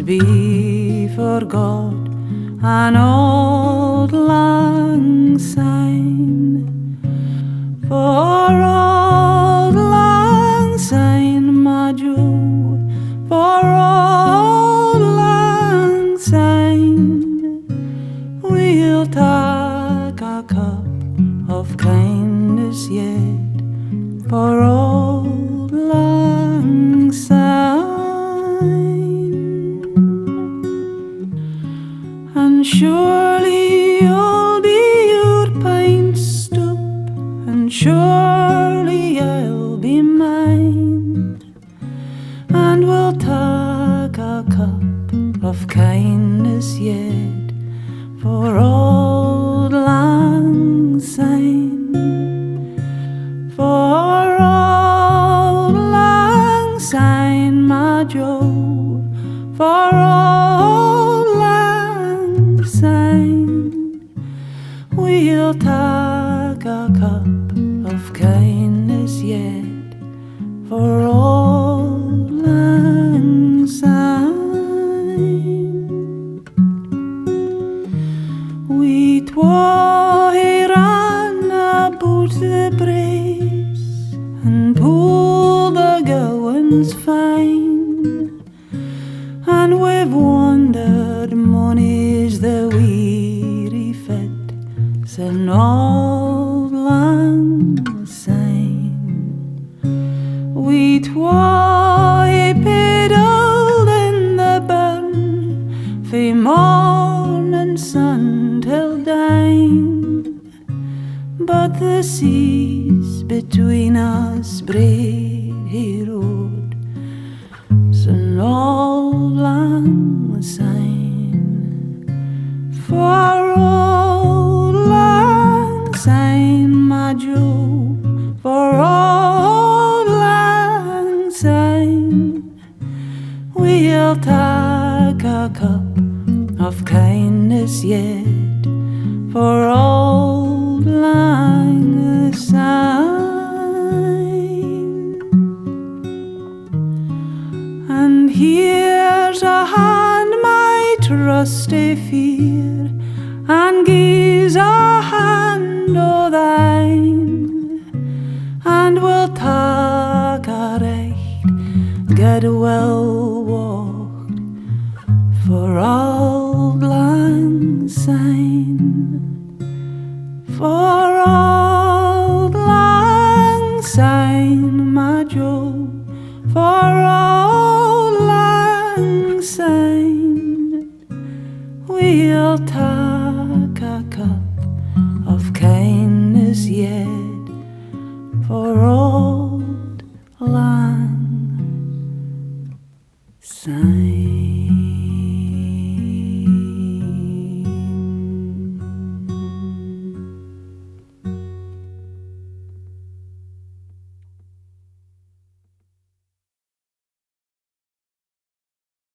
must be for God an auld lang syne. For auld lang syne, my Joe, for auld lang syne, we'll take a cup of kindness yet for auld lang syne. And surely you'll be your pint stoup, and surely I'll be mine, and we'll take a cup of kindness yet for auld lang syne. For auld lang syne, my Joe, for auld lang syne, we'll take a cup of kindness yet for auld lang syne. We twa ran aboot the braes and pulled the gowans fine, and we've wandered mony's the weary fit sin auld lang syne. We twa pedalled in the burn fae morning sun till dine, but the seas between us braid he rode sin auld lang syne. For auld lang syne, my Joe, for auld lang syne, we'll take a cup of kindness yet for auld lang syne. And here's a hand, my trusty fear, and gies a hand o' thine, and we'll take a right goodwill walk for auld lang syne. For auld lang syne, my Joe, for auld lang syne, we'll take